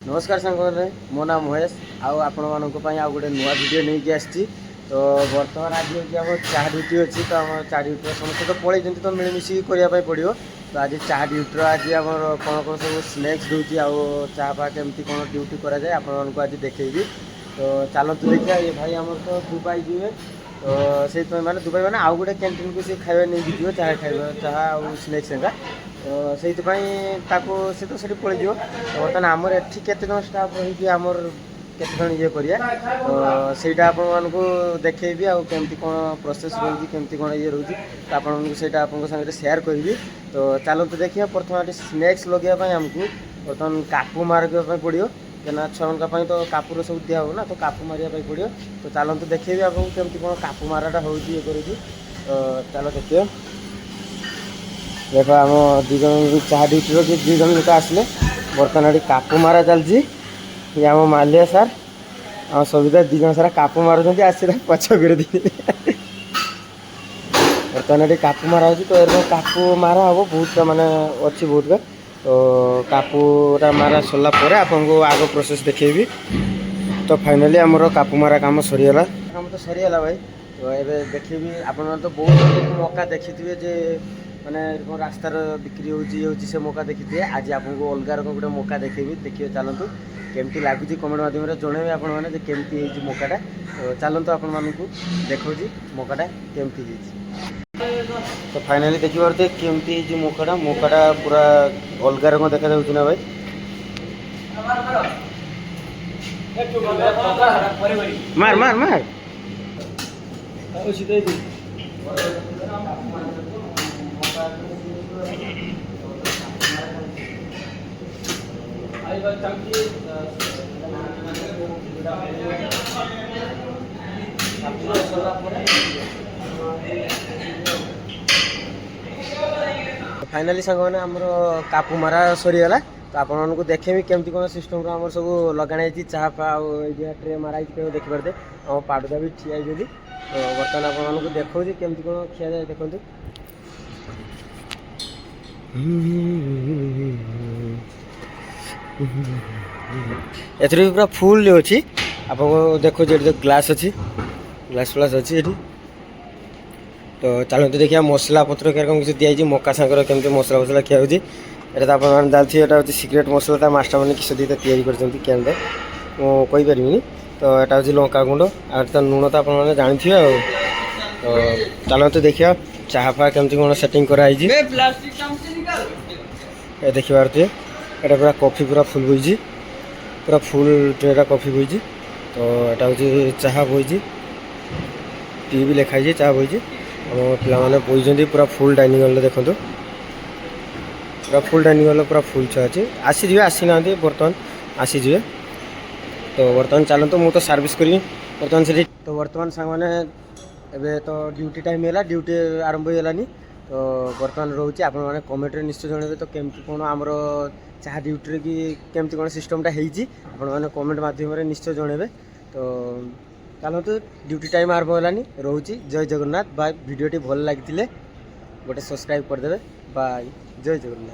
नमस्कार सांगने मो नाम महेश आपण आउ गोटे नुआ वीडियो नहीं कि आसी। तो बर्तमान आज हूँ चाह ड्यूटी अच्छी तो आम चाह ड्यूटी समस्त तो पलि तो मिलमिशी करने पड़ो। तो आज चाह ड्यूटी आज आम कौन कौन सब स्नैक्स दूसरी आउ चाह पा केमती कौन ड्यूटी कराए आपको आज देखी। तो चलते देखिए ये भाई आम तो दुबई जी तो से मैंने दुबई मैंने आउ गोटे कैंटीन को सी खाଇବା नहीं जी चाह खाइबा चाह आउ स्नैक्स एका तो से तो से पलि तो बर्तमान आमर एठी केते जन स्टाफ रही आमर केते जन ये करिया तो सेटा आपको देखी आउ केमती कौन प्रोसेस रही केमती कौन ये रही तो आपको सेटा आपको साथ शेयर करी। तो चलते देखिए प्रथम स्नैक्स लगे आमको बर्तमान कापू मार्क पड़ो क्या छुआ तो कापूर सब दिया हो ना तो कापू मारे पड़ो। तो चलते देखिए आपको केमती कौन कापू माराटा हो कर तो चलो देखिए देखो आम दीजन चाह ड्यूटी कि दुजन लोक आसले बर्तमान ये कापू मारा चलती ये आम मालिया सार आम सविता दीजन सारा कापू मारुंट आस पछ कर बर्तमान ये कापू मारा हो तो ये कापू मारा हम बहुत मानने अच्छी बहुत का तो कापूटा मारा सरला आपको आग प्रोसेस देखेबी। तो फाइनाली आमर कापू मारा काम सरीगला काम तो सरीगला भाई। तो ये देखी आप तो बहुत मौका देखी थे जे मैंने रास्तार बिक्री होची से मौका देखी थे। आज आपको अलग रकम गोटे मौका देखेबी देखिए चलतु केमती लगुच कमेंट माध्यम जनइबे आपने केमती मौकाटा। तो चलतु आपण मानक देखो मौकाटा केमती। तो फाइनाली देखी पारे केमती मौकाटा पूरा अलग रकम देखा ना भाई। मार मार मार फाइनाली सांग मैंने आमर कापू मारा सरीगला। तो आपको देखेबी केमती कौन सिस्टम आम सब लगाई चाह पा ट्रे मारा देखिपारे आम पाड़ुदा भी ठिया होती। तो बर्तमान आपको देखो केमती कौन खिया जाए देखो ए पूरा फुल अच्छी आपको देखो ये ग्लास अच्छी ग्लास फ्लास अच्छी ये। तो चलते देखिए मसला पत्र क्या किसी दिखाई मका सांगर केमती मसला फसला खिया होती ये तो आप जानते हैं हूँ सिक्रेट मसला मास्टर मैंने किस दीटा या कहीपर। तो यहाँ हूँ लंका गुंड आ तो लुण तो आपने जानते हैं। तो चलते देखिए चाह फा केमती कौन सेटिंग कराई देखी पारे ये पूरा कॉफी पूरा फुल बोई पूरा फुल ट्रेटा कॉफी बोई। तो यहाँ हूँ चाह बोई टी भी लिखाई चाह बोई पे बोई पूरा फुल डाइनिंग हॉल देखो पूरा फुल डाइनिंग हॉल पूरा फुल छुआ अच्छे आसी आसी ना बर्तमान आसीजे। तो बर्तमान चलते मुझे सर्विस करी बर्तमान से। तो बर्तमान सांग मैंने एबे तो ड्यूटी टाइम है ड्यूटी आरंभ होगलानी। तो बर्तमान रोचे आप कमेंट निश्चय जनइबे तो केमती कौन आमर चाह ड्यूटी कि केमती कौन सिस्टमटा होने कमेंट मध्यम निश्चय जनइबे। तो चलते ड्यूटी टाइम आरंभ होगलानी रोचे। जय जगन्नाथ बाय। वीडियोटी भल लगी गोटे सब्सक्राइब करदे बाय। जय जगन्नाथ।